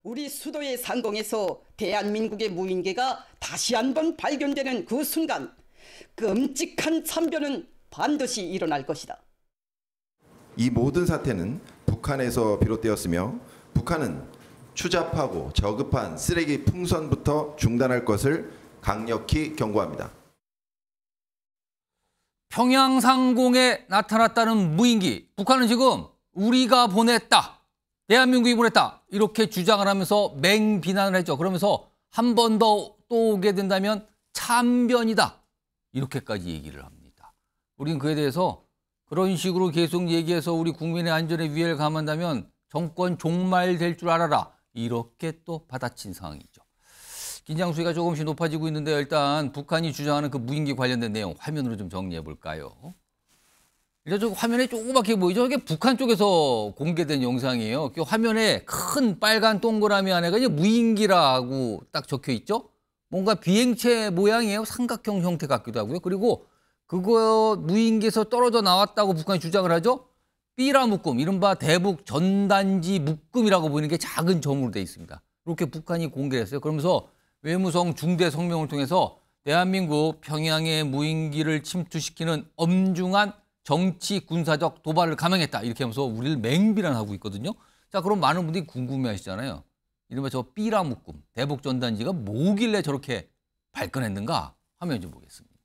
우리 수도의 상공에서 대한민국의 무인기가 다시 한번 발견되는 그 순간 끔찍한 참변은 반드시 일어날 것이다. 이 모든 사태는 북한에서 비롯되었으며 북한은 추잡하고 저급한 쓰레기 풍선부터 중단할 것을 강력히 경고합니다. 평양 상공에 나타났다는 무인기, 북한은 지금 우리가 보냈다, 대한민국이 보냈다 이렇게 주장을 하면서 맹비난을 했죠. 그러면서 한 번 더 또 오게 된다면 참변이다 이렇게까지 얘기를 합니다. 우리는 그에 대해서 그런 식으로 계속 얘기해서 우리 국민의 안전에 위해를 가한다면 정권 종말될 줄 알아라 이렇게 또 받아친 상황이죠. 긴장 수위가 조금씩 높아지고 있는데요. 일단 북한이 주장하는 그 무인기 관련된 내용 화면으로 좀 정리해 볼까요? 일단 저 화면에 조그맣게 보이죠? 이게 북한 쪽에서 공개된 영상이에요. 그 화면에 큰 빨간 동그라미 안에가 이제 무인기라고 딱 적혀 있죠? 뭔가 비행체 모양이에요. 삼각형 형태 같기도 하고요. 그리고 그거 무인기에서 떨어져 나왔다고 북한이 주장을 하죠? 삐라 묶음, 이른바 대북 전단지 묶음이라고 보이는 게 작은 점으로 돼 있습니다. 이렇게 북한이 공개를 했어요. 그러면서 외무성 중대 성명을 통해서 대한민국 평양의 무인기를 침투시키는 엄중한 정치 군사적 도발을 감행했다 이렇게 하면서 우리를 맹비난하고 있거든요. 자, 그럼 많은 분들이 궁금해하시잖아요. 이른바 저 삐라 묶음, 대북 전단지가 뭐길래 저렇게 발끈했는가? 화면 좀 보겠습니다.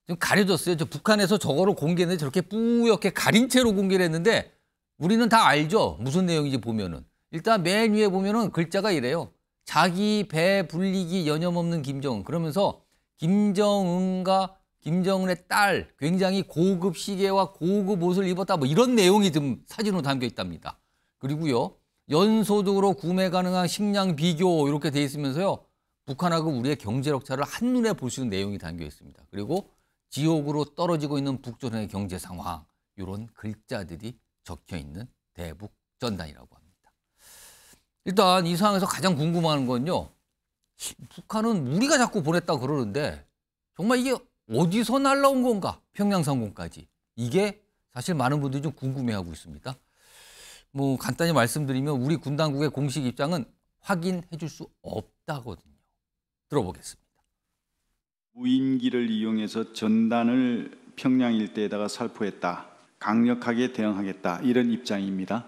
지금 가려졌어요. 저 북한에서 저거를 공개했는데 저렇게 뿌옇게 가린 채로 공개를 했는데 우리는 다 알죠. 무슨 내용인지 보면은. 일단 맨 위에 보면은 글자가 이래요. 자기 배 불리기 여념없는 김정은. 그러면서 김정은과 김정은의 딸 굉장히 고급 시계와 고급 옷을 입었다 뭐 이런 내용이 좀 사진으로 담겨 있답니다. 그리고요. 연소득으로 구매 가능한 식량 비교 이렇게 돼 있으면서요. 북한하고 우리의 경제력 차를 한눈에 볼 수 있는 내용이 담겨 있습니다. 그리고 지옥으로 떨어지고 있는 북조선의 경제 상황 이런 글자들이 적혀 있는 대북 전단이라고 합니다. 일단 이 상황에서 가장 궁금한 건요. 북한은 우리가 자꾸 보냈다고 그러는데 정말 이게 어디서 날라온 건가? 평양 상공까지. 이게 사실 많은 분들이 좀 궁금해하고 있습니다. 뭐 간단히 말씀드리면 우리 군 당국의 공식 입장은 확인해 줄 수 없다거든요. 들어보겠습니다. 무인기를 이용해서 전단을 평양 일대에다가 살포했다. 강력하게 대응하겠다. 이런 입장입니다.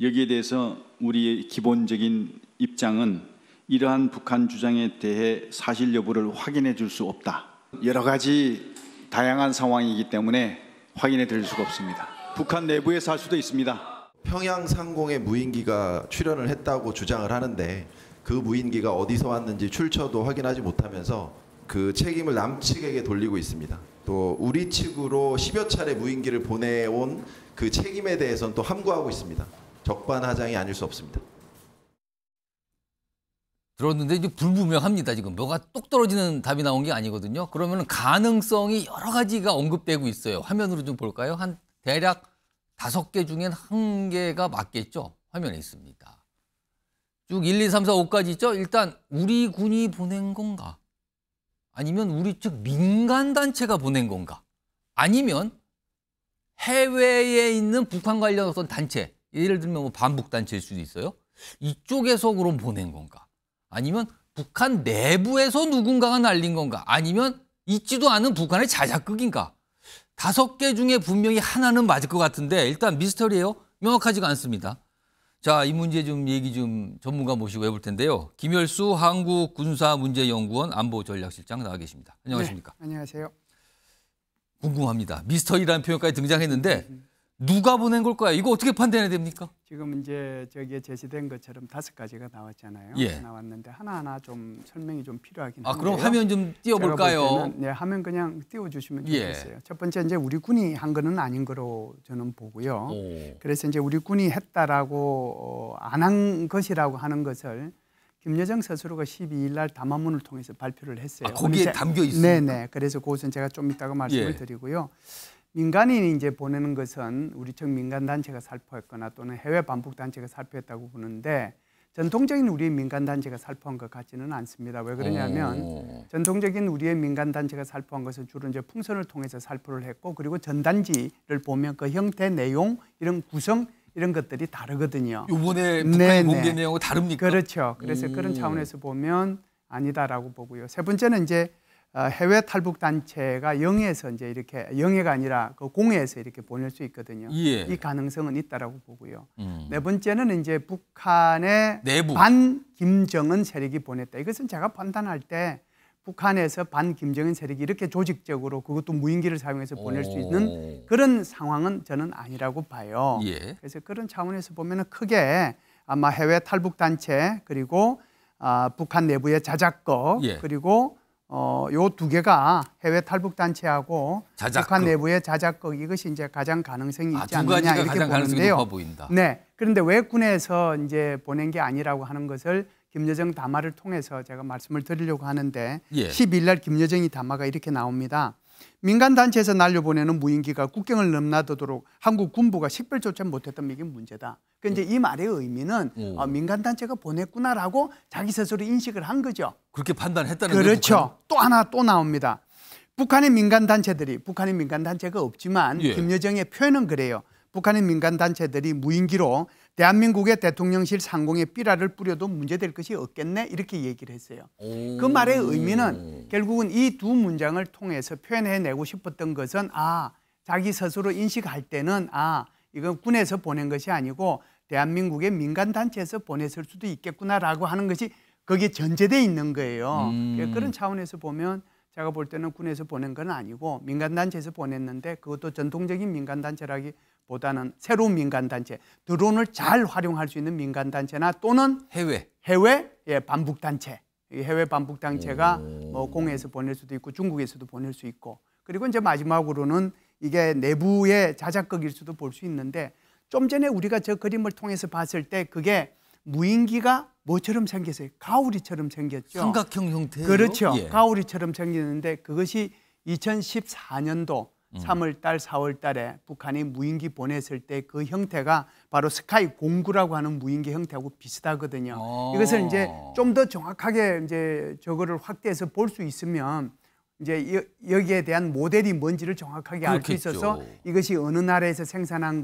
여기에 대해서 우리의 기본적인 입장은 이러한 북한 주장에 대해 사실 여부를 확인해 줄 수 없다. 여러 가지 다양한 상황이기 때문에 확인해 드릴 수가 없습니다. 북한 내부에서 할 수도 있습니다. 평양 상공에 무인기가 출현을 했다고 주장을 하는데 그 무인기가 어디서 왔는지 출처도 확인하지 못하면서 그 책임을 남측에게 돌리고 있습니다. 또 우리 측으로 10여 차례 무인기를 보내온 그 책임에 대해서는 또 함구하고 있습니다. 적반하장이 아닐 수 없습니다. 들었는데 이제 불분명합니다. 지금 뭐가 똑 떨어지는 답이 나온 게 아니거든요. 그러면 가능성이 여러 가지가 언급되고 있어요. 화면으로 좀 볼까요? 한 대략 5개 중엔 1개가 맞겠죠. 화면에 있습니다. 쭉 1, 2, 3, 4, 5까지 있죠. 일단 우리 군이 보낸 건가? 아니면 우리 측 민간단체가 보낸 건가? 아니면 해외에 있는 북한 관련 어떤 단체, 예를 들면 뭐 반북단체일 수도 있어요. 이쪽에서 그럼 보낸 건가? 아니면 북한 내부에서 누군가가 날린 건가? 아니면 있지도 않은 북한의 자작극인가? 5개 중에 분명히 하나는 맞을 것 같은데 일단 미스터리예요. 명확하지가 않습니다. 자, 이 문제 좀 얘기 좀 전문가 모시고 해볼 텐데요. 김열수 한국군사문제연구원 안보전략실장 나와 계십니다. 안녕하십니까? 네, 안녕하세요. 궁금합니다. 미스터리라는 표현까지 등장했는데 누가 보낸 걸까요? 이거 어떻게 판단해야 됩니까? 지금 이제 저기에 제시된 것처럼 5가지가 나왔잖아요. 예. 나왔는데 하나하나 좀 설명이 좀 필요하긴 아, 한데요. 그럼 화면 좀 띄워볼까요? 네, 화면 그냥 띄워주시면 예. 좋겠어요. 첫 번째 이제 우리 군이 한 거는 아닌 거로 저는 보고요. 오. 그래서 이제 우리 군이 했다라고 안 한 것이라고 하는 것을 김여정 스스로가 12일 날 담화문을 통해서 발표를 했어요. 아, 거기에 담겨 있습니까? 네네. 그래서 그것은 제가 좀 이따가 말씀을 예. 드리고요. 민간인이 이제 보내는 것은 우리 측 민간 단체가 살포했거나 또는 해외 반북 단체가 살포했다고 보는데 전통적인 우리의 민간 단체가 살포한 것 같지는 않습니다. 왜 그러냐면 전통적인 우리의 민간 단체가 살포한 것은 주로 이제 풍선을 통해서 살포를 했고 그리고 전단지를 보면 그 형태, 내용 이런 구성 이런 것들이 다르거든요. 이번에 북한이 네네. 공개 내용과 다릅니까? 그렇죠. 그래서 그런 차원에서 보면 아니다라고 보고요. 세 번째는 이제 해외 탈북 단체가 영해에서 이제 이렇게 영해가 아니라 그 공해에서 이렇게 보낼 수 있거든요. 예. 이 가능성은 있다라고 보고요. 네 번째는 이제 북한의 내부. 반 김정은 세력이 보냈다. 이것은 제가 판단할 때 북한에서 반 김정은 세력이 이렇게 조직적으로 그것도 무인기를 사용해서 보낼 수 있는 그런 상황은 저는 아니라고 봐요. 예. 그래서 그런 차원에서 보면은 크게 아마 해외 탈북 단체 그리고 북한 내부의 자작극 예. 그리고 요 두 개가 해외 탈북 단체하고 자작극. 북한 내부의 자작극 이것이 이제 가장 가능성이 있지 두 않느냐 가지가 이렇게 가장 가능성이 보는데요. 높아 보인다. 네. 그런데 왜 군에서 이제 보낸 게 아니라고 하는 것을 김여정 담화를 통해서 제가 말씀을 드리려고 하는데 예. 12일 날 김여정이 담화가 이렇게 나옵니다. 민간 단체에서 날려보내는 무인기가 국경을 넘나들도록 한국 군부가 식별조차 못했던 이게 문제다. 그 이제 이 말의 의미는 민간 단체가 보냈구나라고 자기 스스로 인식을 한 거죠. 그렇게 판단했다는 거예요. 그렇죠. 또 하나 또 나옵니다. 북한의 민간 단체가 없지만 예. 김여정의 표현은 그래요. 북한의 민간 단체들이 무인기로 대한민국의 대통령실 상공에 삐라를 뿌려도 문제될 것이 없겠네 이렇게 얘기를 했어요. 그 말의 의미는 결국은 이 두 문장을 통해서 표현해내고 싶었던 것은 자기 스스로 인식할 때는 이건 군에서 보낸 것이 아니고 대한민국의 민간 단체에서 보냈을 수도 있겠구나라고 하는 것이 거기에 전제되어 있는 거예요. 그런 차원에서 보면 제가 볼 때는 군에서 보낸 건 아니고 민간단체에서 보냈는데 그것도 전통적인 민간단체라기보다는 새로운 민간단체, 드론을 잘 활용할 수 있는 민간단체나 또는 해외 반북단체, 해외 반북단체가 뭐 공해에서 보낼 수도 있고 중국에서도 보낼 수 있고 그리고 이제 마지막으로는 이게 내부의 자작극일 수도 볼 수 있는데 좀 전에 우리가 저 그림을 통해서 봤을 때 그게 무인기가 뭐처럼 생겼어요? 가오리처럼 생겼죠. 삼각형 형태예요. 그렇죠. 예. 가오리처럼 생겼는데 그것이 2014년도 3월 달, 4월 달에 북한이 무인기 보냈을 때 그 형태가 바로 스카이 공구라고 하는 무인기 형태하고 비슷하거든요. 이것을 이제 좀 더 정확하게 이제 저거를 확대해서 볼 수 있으면 이제 여기에 대한 모델이 뭔지를 정확하게 알 수 있어서 이것이 어느 나라에서 생산한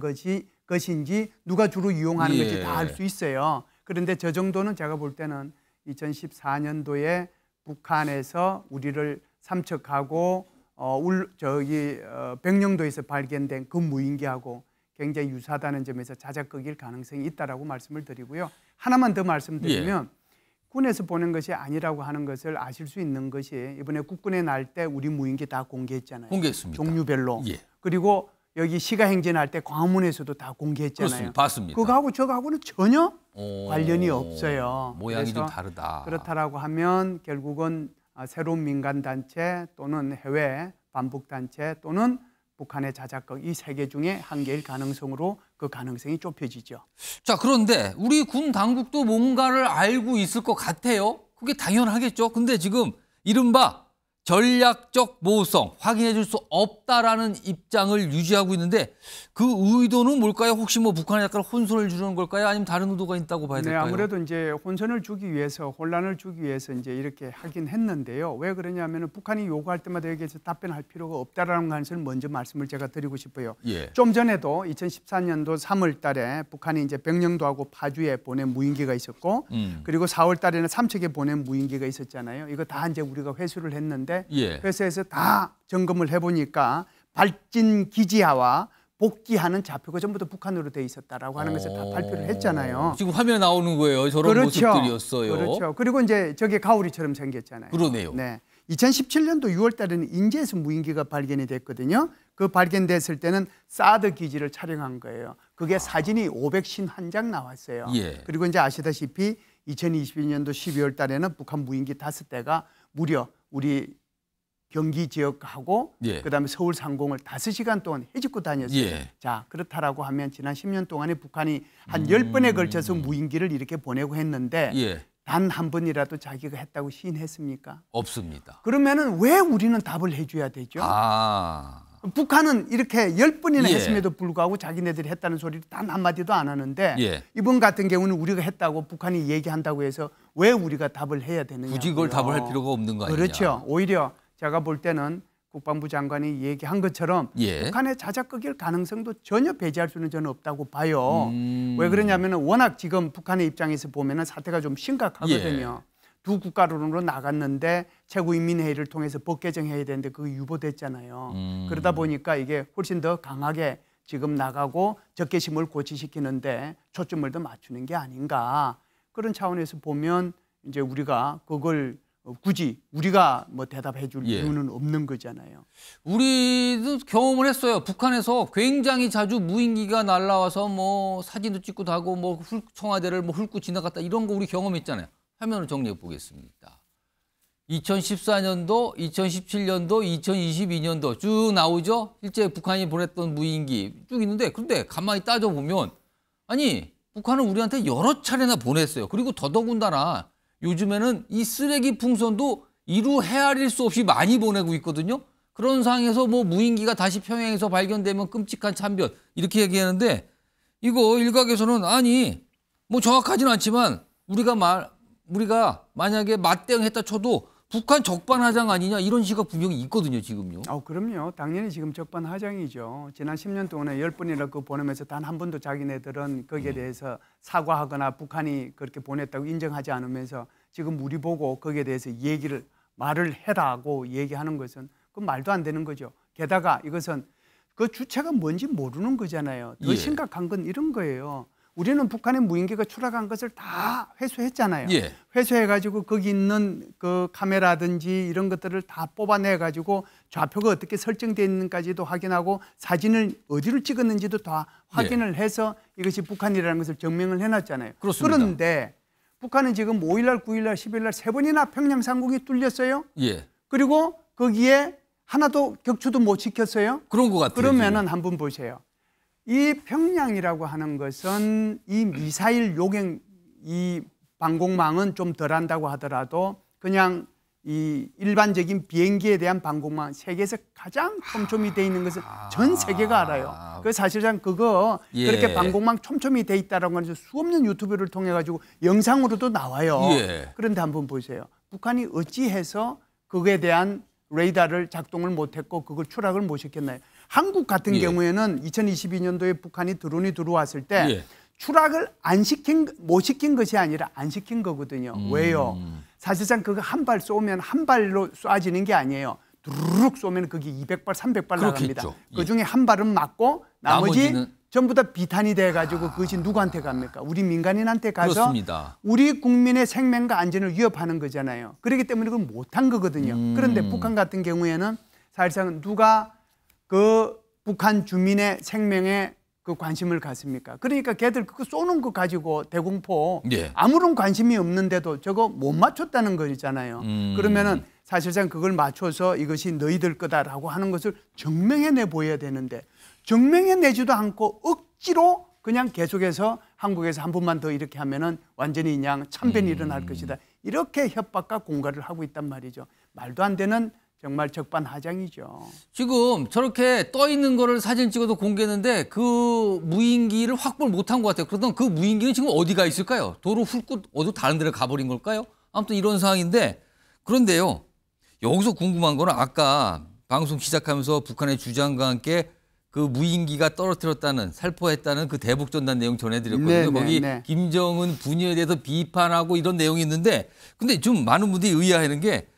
것인지 누가 주로 이용하는 건지 다 알 수 있어요. 그런데 저 정도는 제가 볼 때는 2014년도에 북한에서 우리를 삼척하고 백령도에서 발견된 그 무인기하고 굉장히 유사하다는 점에서 자작극일 가능성이 있다라고 말씀을 드리고요. 하나만 더 말씀드리면 군에서 보낸 것이 아니라고 하는 것을 아실 수 있는 것이 이번에 국군에 날 때 우리 무인기 다 공개했잖아요. 공개했습니다. 종류별로. 예. 그리고 여기 시가행진할 때 광화문에서도 다 공개했잖아요. 그렇습니다. 봤습니다. 그거하고 저거하고는 전혀 관련이 없어요. 모양이 좀 그래서 다르다. 그렇다라고 하면 결국은 새로운 민간단체 또는 해외 반북단체 또는 북한의 자작극 이 세 개 중에 한 개일 가능성으로 그 가능성이 좁혀지죠. 자, 그런데 우리 군 당국도 뭔가를 알고 있을 것 같아요. 그게 당연하겠죠. 근데 지금 이른바 전략적 모호성 확인해 줄 수 없다라는 입장을 유지하고 있는데 그 의도는 뭘까요? 혹시 뭐 북한에 약간 혼선을 주려는 걸까요? 아니면 다른 의도가 있다고 봐야 될까요? 네, 아무래도 이제 혼선을 주기 위해서 혼란을 주기 위해서 이제 이렇게 하긴 했는데요. 왜 그러냐면은 북한이 요구할 때마다 여기에서 답변할 필요가 없다라는 것을 먼저 말씀을 제가 드리고 싶어요. 예. 좀 전에도 2014년도 3월 달에 북한이 이제 백령도하고 파주에 보낸 무인기가 있었고 그리고 4월 달에는 삼척에 보낸 무인기가 있었잖아요. 이거 다 이제 우리가 회수를 했는데 회사에서 다 점검을 해보니까 발진 기지하와 복귀하는 좌표가 전부 다 북한으로 돼 있었다라고 하는 것을 다 발표를 했잖아요. 지금 화면에 나오는 거예요. 저런 모습들이었어요. 그렇죠. 그리고 이제 저게 가오리처럼 생겼잖아요. 그러네요. 네. 2017년도 6월 달에는 인제에서 무인기가 발견이 됐거든요. 그 발견됐을 때는 사드 기지를 촬영한 거예요. 그게 사진이 551장 나왔어요. 그리고 이제 아시다시피 2022년도 12월 달에는 북한 무인기 5대가 무려 우리 경기 지역하고 그다음에 서울 상공을 5시간 동안 헤집고 다녔어요. 자, 그렇다라고 하면 지난 10년 동안에 북한이 한 10번에 걸쳐서 무인기를 이렇게 보내고 했는데 단 한 번이라도 자기가 했다고 시인했습니까? 없습니다. 그러면은 왜 우리는 답을 해줘야 되죠? 북한은 이렇게 10번이나 했음에도 불구하고 자기네들이 했다는 소리를 단 한마디도 안 하는데 이번 같은 경우는 우리가 했다고 북한이 얘기한다고 해서 왜 우리가 답을 해야 되느냐? 굳이 그걸 답을 할 필요가 없는 거 아니냐? 그렇죠. 오히려 제가 볼 때는 국방부 장관이 얘기한 것처럼 예. 북한의 자작극일 가능성도 전혀 배제할 수는 저는 없다고 봐요. 왜 그러냐면 워낙 지금 북한의 입장에서 보면 사태가 좀 심각하거든요. 예. 두 국가론으로 나갔는데 최고인민회의를 통해서 법 개정해야 되는데 그게 유보됐잖아요. 그러다 보니까 이게 훨씬 더 강하게 지금 나가고 적개심을 고취시키는데 초점을 더 맞추는 게 아닌가. 그런 차원에서 보면 이제 우리가 그걸 굳이 우리가 뭐 대답해 줄 예. 이유는 없는 거잖아요. 우리도 경험을 했어요. 북한에서 굉장히 자주 무인기가 날라와서 뭐 사진도 찍고 하고 뭐 청와대를 뭐 훑고 지나갔다 이런 거 우리 경험했잖아요. 화면으로 정리해 보겠습니다. 2014년도, 2017년도, 2022년도 쭉 나오죠. 실제 북한이 보냈던 무인기 쭉 있는데 그런데 가만히 따져보면 아니 북한은 우리한테 여러 차례나 보냈어요. 그리고 더더군다나 요즘에는 이 쓰레기 풍선도 이루 헤아릴 수 없이 많이 보내고 있거든요. 그런 상황에서 뭐 무인기가 다시 평양에서 발견되면 끔찍한 참변 이렇게 얘기하는데 이거 일각에서는 아니 뭐 정확하지는 않지만 우리가 만약에 맞대응했다 쳐도 북한 적반하장 아니냐 이런 시각 분명히 있거든요 지금요. 그럼요. 당연히 지금 적반하장이죠. 지난 10년 동안에 10번이나 그 보내면서 단 한 번도 자기네들은 거기에 대해서 사과하거나 북한이 그렇게 보냈다고 인정하지 않으면서 지금 우리 보고 거기에 대해서 말을 해라고 얘기하는 것은 그 말도 안 되는 거죠. 게다가 이것은 그 주체가 뭔지 모르는 거잖아요. 더 예. 심각한 건 이런 거예요. 우리는 북한의 무인기가 추락한 것을 다 회수했잖아요. 예. 회수해가지고 거기 있는 그 카메라든지 이런 것들을 다 뽑아내가지고 좌표가 어떻게 설정되어 있는지까지도 확인하고 사진을 어디를 찍었는지도 다 확인을 해서 이것이 북한이라는 것을 증명을 해놨잖아요. 그렇습니다. 그런데 북한은 지금 5일날, 9일날, 10일날 3번이나 평양 상공이 뚫렸어요. 예. 그리고 거기에 하나도 격추도 못 시켰어요. 그런 것 같아요. 그러면은 한번 보세요. 이 평양이라고 하는 것은 이 미사일 요격 이 방공망은 좀 덜한다고 하더라도 그냥 이 일반적인 비행기에 대한 방공망 세계에서 가장 촘촘히 돼 있는 것은 전 세계가 알아요. 그 사실상 그거 예. 그렇게 방공망 촘촘히 돼 있다라고 하는 수없는 유튜브를 통해 가지고 영상으로도 나와요. 예. 그런데 한번 보세요. 북한이 어찌해서 그거에 대한 레이더를 작동을 못했고 그걸 추락을 못 시켰나요? 한국 같은 예. 경우에는 2022년도에 북한이 드론이 들어왔을 때 예. 추락을 못 시킨 것이 아니라 안 시킨 거거든요. 왜요? 사실상 그거 한 발 쏘면 한 발로 쏴지는 게 아니에요. 두루룩 쏘면 그게 200발, 300발 나갑니다. 그렇겠죠. 그중에 한 발은 맞고 나머지 나머지는- 전부 다 비탄이 돼가지고 그것이 누구한테 갑니까? 우리 민간인한테 가서 그렇습니다. 우리 국민의 생명과 안전을 위협하는 거잖아요. 그렇기 때문에 그걸 못한 거거든요. 그런데 북한 같은 경우에는 사실상 누가 그 북한 주민의 생명에 그 관심을 갖습니까? 그러니까 걔들 그거 쏘는 거 가지고 대공포 예. 아무런 관심이 없는데도 저거 못 맞췄다는 거잖아요. 그러면은 사실상 그걸 맞춰서 이것이 너희들 거다라고 하는 것을 증명해내 보여야 되는데 증명해내지도 않고 억지로 그냥 계속해서 한국에서 한 번만 더 이렇게 하면은 완전히 그냥 참변이 일어날 것이다. 이렇게 협박과 공갈을 하고 있단 말이죠. 말도 안 되는 정말 적반하장이죠. 지금 저렇게 떠 있는 거를 사진 찍어도 공개했는데 그 무인기를 확보를 못한 것 같아요. 그러던 그 무인기는 지금 어디가 있을까요? 도로 훑고 어디 다른 데를 가버린 걸까요? 아무튼 이런 상황인데 그런데요. 여기서 궁금한 거는 아까 방송 시작하면서 북한의 주장과 함께 그 무인기가 떨어뜨렸다는 살포했다는 그 대북전단 내용 전해드렸거든요. 거기 김정은 분열에 대해서 비판하고 이런 내용이 있는데 근데 좀 많은 분들이 의아해하는 게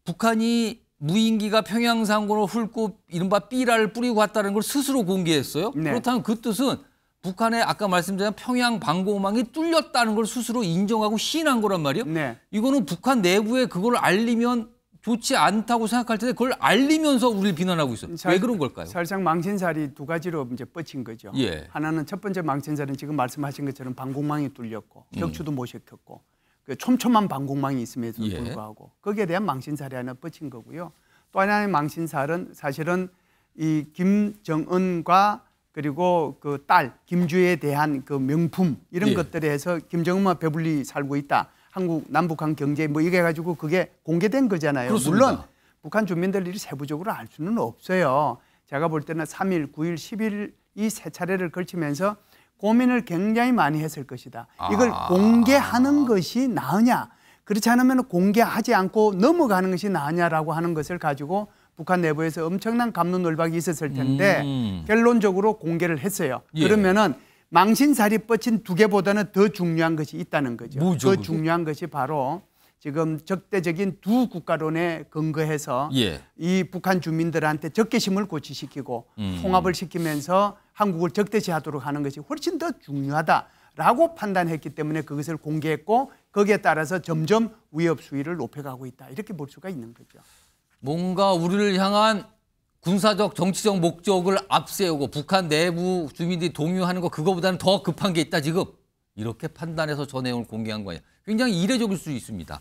북한이 무인기가 평양 상공으로 훑고 이른바 삐라를 뿌리고 왔다는 걸 스스로 공개했어요. 네. 그렇다면 그 뜻은 북한의 아까 말씀드린 평양 방공망이 뚫렸다는 걸 스스로 인정하고 시인한 거란 말이에요. 네. 이거는 북한 내부에 그걸 알리면 좋지 않다고 생각할 텐데 그걸 알리면서 우리를 비난하고 있어요. 왜 그런 걸까요? 사실상 망신살이 두 가지로 이제 뻗친 거죠. 예. 하나는 첫 번째 망신살은 지금 말씀하신 것처럼 방공망이 뚫렸고 격추도 못 시켰고 그 촘촘한 방공망이 있음에도 예. 불구하고 거기에 대한 망신살이 하나 뻗친 거고요. 또 하나의 망신살은 사실은 이 김정은과 그리고 그 딸 김주혜에 대한 그 명품 이런 예. 것들에 해서 김정은만 배불리 살고 있다. 한국 남북한 경제 뭐 이게 가지고 그게 공개된 거잖아요. 그렇습니다. 물론 북한 주민들이 세부적으로 알 수는 없어요. 제가 볼 때는 3일, 9일, 10일 이 세 차례를 걸치면서 고민을 굉장히 많이 했을 것이다. 이걸 공개하는 것이 나으냐, 그렇지 않으면 공개하지 않고 넘어가는 것이 나으냐라고 하는 것을 가지고 북한 내부에서 엄청난 갑론을박이 있었을 텐데 결론적으로 공개를 했어요. 예. 그러면은 망신살이 뻗친 두 개보다는 더 중요한 것이 있다는 거죠. 뭐죠, 그 그게? 중요한 것이 바로 지금 적대적인 두 국가론에 근거해서 예. 이 북한 주민들한테 적개심을 고취시키고 통합을 시키면서 한국을 적대시하도록 하는 것이 훨씬 더 중요하다라고 판단했기 때문에 그것을 공개했고 거기에 따라서 점점 위협 수위를 높여가고 있다. 이렇게 볼 수가 있는 거죠. 뭔가 우리를 향한 군사적 정치적 목적을 앞세우고 북한 내부 주민들이 동요하는 거 그거보다는 더 급한 게 있다 지금. 이렇게 판단해서 저 내용을 공개한 거예요. 굉장히 이례적일 수 있습니다.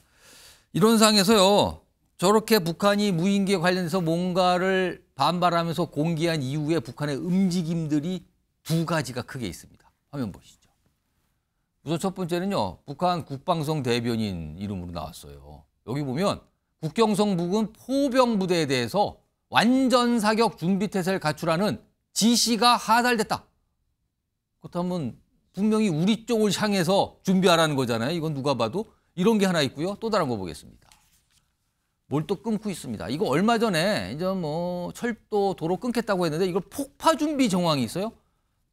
이런 상황에서요. 저렇게 북한이 무인기에 관련해서 뭔가를 반발하면서 공개한 이후에 북한의 움직임들이 두 가지가 크게 있습니다. 화면 보시죠. 우선 첫 번째는요. 북한 국방성 대변인 이름으로 나왔어요. 여기 보면 국경성 부근 포병부대에 대해서 완전 사격 준비 태세를 갖추라는 지시가 하달됐다. 그렇다면 분명히 우리 쪽을 향해서 준비하라는 거잖아요. 이건 누가 봐도. 이런 게 하나 있고요. 또 다른 거 보겠습니다. 뭘 또 끊고 있습니다. 이거 얼마 전에 이제 뭐 철도 도로 끊겠다고 했는데 이걸 폭파 준비 정황이 있어요.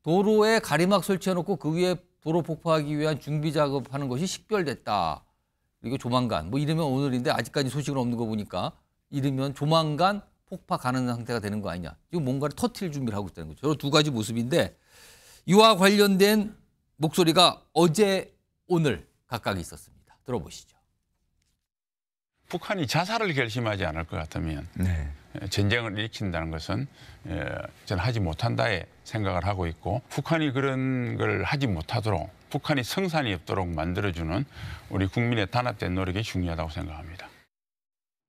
도로에 가리막 설치해놓고 그 위에 도로 폭파하기 위한 준비 작업하는 것이 식별됐다. 이거 조만간 뭐 이르면 오늘인데 아직까지 소식은 없는 거 보니까 이르면 조만간 폭파 가는 상태가 되는 거 아니냐. 지금 뭔가를 터뜨릴 준비를 하고 있다는 거죠. 저런 두 가지 모습인데 이와 관련된 목소리가 어제 오늘 각각 있었습니다. 들어보시죠. 북한이 자살을 결심하지 않을 것 같으면 전쟁을 일으킨다는 것은 저는 하지 못한다에 생각을 하고 있고 북한이 그런 걸 하지 못하도록 북한이 성산이 없도록 만들어주는 우리 국민의 단합된 노력이 중요하다고 생각합니다.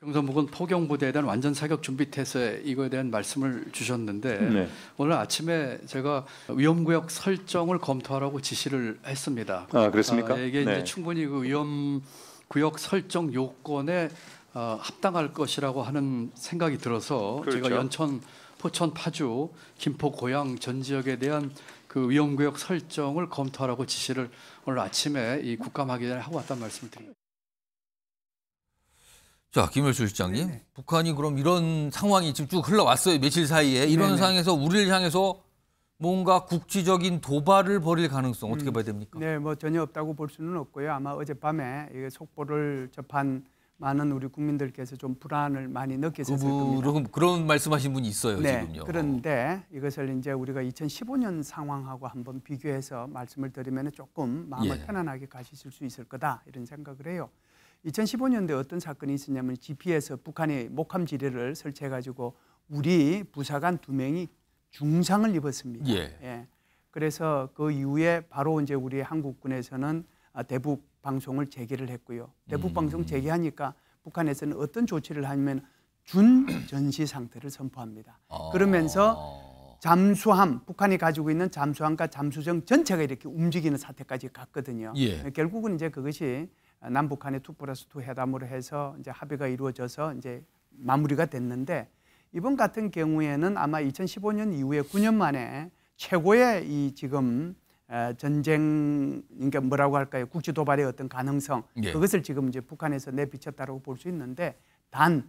경성북은 포경부대에 대한 완전 사격 준비 태세 이거에 대한 말씀을 주셨는데 오늘 아침에 제가 위험구역 설정을 검토하라고 지시를 했습니다. 아, 그렇습니까? 이게 이제 충분히 그 위험구역 설정 요건에 합당할 것이라고 하는 생각이 들어서 그렇죠. 제가 연천, 포천, 파주, 김포, 고양 전 지역에 대한 그 위험구역 설정을 검토하라고 지시를 오늘 아침에 이 국감하기 전에 하고 왔다는 말씀을 드립니다. 자, 김열수 실장님. 북한이 그럼 이런 상황이 지금 쭉 흘러왔어요. 며칠 사이에. 이런 상황에서 우리를 향해서 뭔가 국지적인 도발을 벌일 가능성 어떻게 봐야 됩니까? 네, 뭐 전혀 없다고 볼 수는 없고요. 아마 어젯밤에 이 속보를 접한 많은 우리 국민들께서 좀 불안을 많이 느끼셨을 겁니다. 그런 말씀하신 분이 있어요, 네, 지금요. 그런데 이것을 이제 우리가 2015년 상황하고 한번 비교해서 말씀을 드리면 조금 마음을 편안하게 가지실 수 있을 거다 이런 생각을 해요. 2015년도에 어떤 사건이 있었냐면 GP에서 북한이 목함 지뢰를 설치해가지고 우리 부사관 2명이 중상을 입었습니다. 그래서 그 이후에 바로 이제 우리 한국군에서는 대북 방송을 재개를 했고요. 대북 방송 재개하니까 북한에서는 어떤 조치를 하냐면 준전시 상태를 선포합니다. 그러면서 잠수함, 북한이 가지고 있는 잠수함과 잠수정 전체가 이렇게 움직이는 사태까지 갔거든요. 결국은 이제 그것이 남북한의 2+2 회담으로 해서 이제 합의가 이루어져서 이제 마무리가 됐는데 이번 같은 경우에는 아마 2015년 이후에 9년 만에 최고의 이 지금 전쟁, 그러니까 뭐라고 할까요? 국지 도발의 어떤 가능성 그것을 지금 이제 북한에서 내비쳤다고 볼 수 있는데 단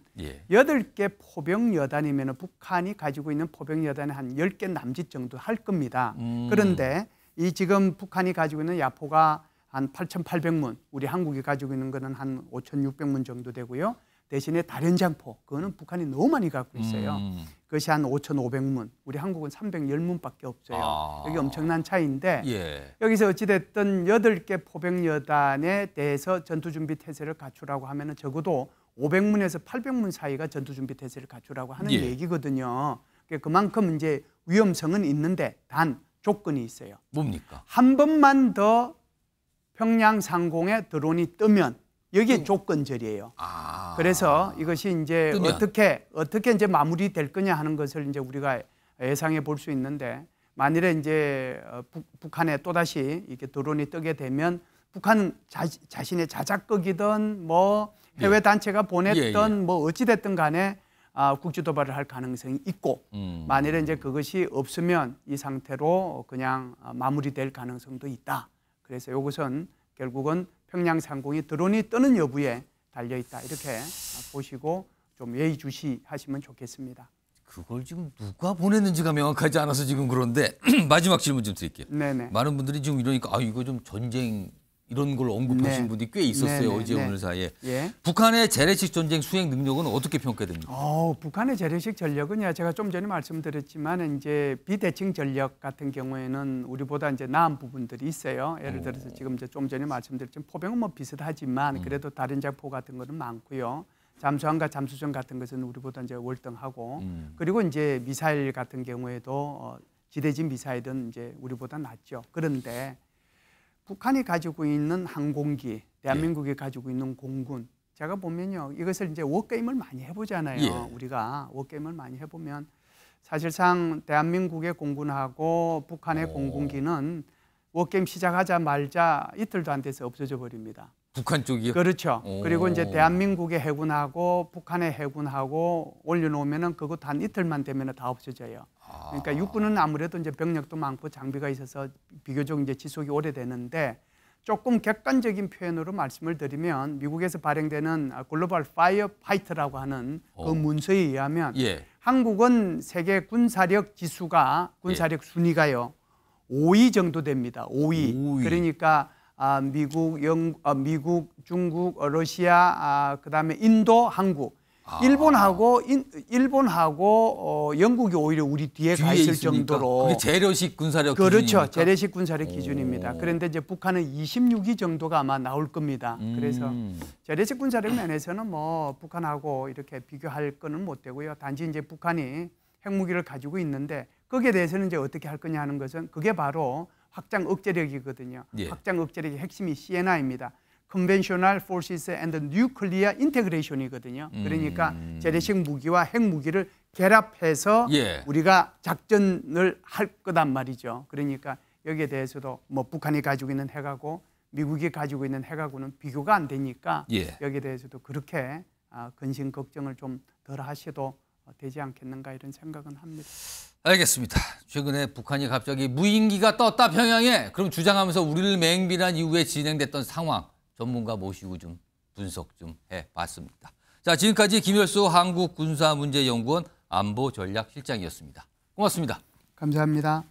8개 포병 여단이면 북한이 가지고 있는 포병 여단이 한 10개 남짓 정도 할 겁니다. 그런데 이 지금 북한이 가지고 있는 야포가 한 8,800문, 우리 한국이 가지고 있는 거는 한 5,600문 정도 되고요. 대신에 다련장포, 그거는 북한이 너무 많이 갖고 있어요. 그것이 한 5,500문, 우리 한국은 310문밖에 없어요. 여기 엄청난 차이인데 여기서 어찌됐든 8개 포병여단에 대해서 전투준비 태세를 갖추라고 하면 적어도 500문에서 800문 사이가 전투준비 태세를 갖추라고 하는 얘기거든요. 그만큼 이제 위험성은 있는데 단 조건이 있어요. 뭡니까? 한 번만 더 평양 상공에 드론이 뜨면 여기에 조건절이에요. 그래서 이것이 이제 어떻게 이제 마무리될 거냐 하는 것을 이제 우리가 예상해 볼 수 있는데 만일에 이제 북한에 또다시 이렇게 드론이 뜨게 되면 북한은 자신의 자작극이든 뭐 해외 단체가 보냈던 뭐 어찌 됐든 간에 국지 도발을 할 가능성이 있고 만일에 이제 그것이 없으면 이 상태로 그냥 마무리될 가능성도 있다. 그래서 이것은 결국은 평양 상공이 드론이 뜨는 여부에 달려 있다 이렇게 보시고 좀 예의주시하시면 좋겠습니다. 그걸 지금 누가 보냈는지가 명확하지 않아서 지금 그런데 마지막 질문 좀 드릴게요. 네네. 많은 분들이 지금 이러니까 이거 좀 전쟁 이런 걸 언급하신 네. 분들이 꽤 있었어요. 네네. 어제 네. 오늘 사이에. 예. 북한의 재래식 전쟁 수행 능력은 어떻게 평가됩니까? 북한의 재래식 전력은요, 제가 좀 전에 말씀드렸지만 이제 비대칭 전력 같은 경우에는 우리보다 이제 나은 부분들이 있어요. 예를 들어서 지금 이제 좀 전에 말씀드렸지만 포병은 뭐 비슷하지만 그래도 다른 작포 같은 거는 많고요. 잠수함과 잠수정 같은 것은 우리보다 이제 월등하고 그리고 이제 미사일 같은 경우에도 지대진 미사일은 이제 우리보다 낫죠. 그런데 북한이 가지고 있는 항공기, 대한민국이 가지고 있는 공군, 제가 보면요, 이것을 이제 워게임을 많이 해보잖아요. 예. 우리가 워게임을 많이 해보면 사실상 대한민국의 공군하고 북한의 공군기는 워게임 시작하자마자 이틀도 안 돼서 없어져 버립니다. 북한 쪽이요? 그렇죠. 그리고 이제 대한민국의 해군하고 북한의 해군하고 올려놓으면은 그것도 한 이틀만 되면 다 없어져요. 그러니까 육군은 아무래도 이제 병력도 많고 장비가 있어서 비교적 이제 지속이 오래되는데 조금 객관적인 표현으로 말씀을 드리면 미국에서 발행되는 글로벌 파이어 파이터라고 하는 그 문서에 의하면 예. 한국은 세계 군사력 지수가 군사력 순위가요 5위 정도 됩니다. 5위. 그러니까 미국, 중국, 러시아, 그다음에 인도, 한국. 일본하고 영국이 오히려 우리 뒤에 가 있을 있으니까. 정도로. 그게 재래식 군사력 그렇죠. 기준입니까? 재래식 군사력 기준입니다. 그런데 이제 북한은 26위 정도가 아마 나올 겁니다. 그래서 재래식 군사력 면에서는 뭐 북한하고 이렇게 비교할 거는 못 되고요. 단지 이제 북한이 핵무기를 가지고 있는데 거기에 대해서는 이제 어떻게 할 거냐 하는 것은 그게 바로 확장 억제력이거든요. 예. 확장 억제력의 핵심이 CNI입니다. Conventional Forces and Nuclear Integration이거든요. 그러니까 재래식 무기와 핵 무기를 결합해서 예. 우리가 작전을 할 거단 말이죠. 그러니까 여기에 대해서도 뭐 북한이 가지고 있는 핵하고 미국이 가지고 있는 핵하고는 비교가 안 되니까 예. 여기에 대해서도 그렇게 근심 걱정을 좀 덜 하셔도 되지 않겠는가 이런 생각은 합니다. 알겠습니다. 최근에 북한이 갑자기 무인기가 떴다 평양에 그럼 주장하면서 우리를 맹비난 이후에 진행됐던 상황 전문가 모시고 좀 분석 좀 해봤습니다. 자, 지금까지 김열수 한국군사문제연구원 안보전략실장이었습니다. 고맙습니다. 감사합니다.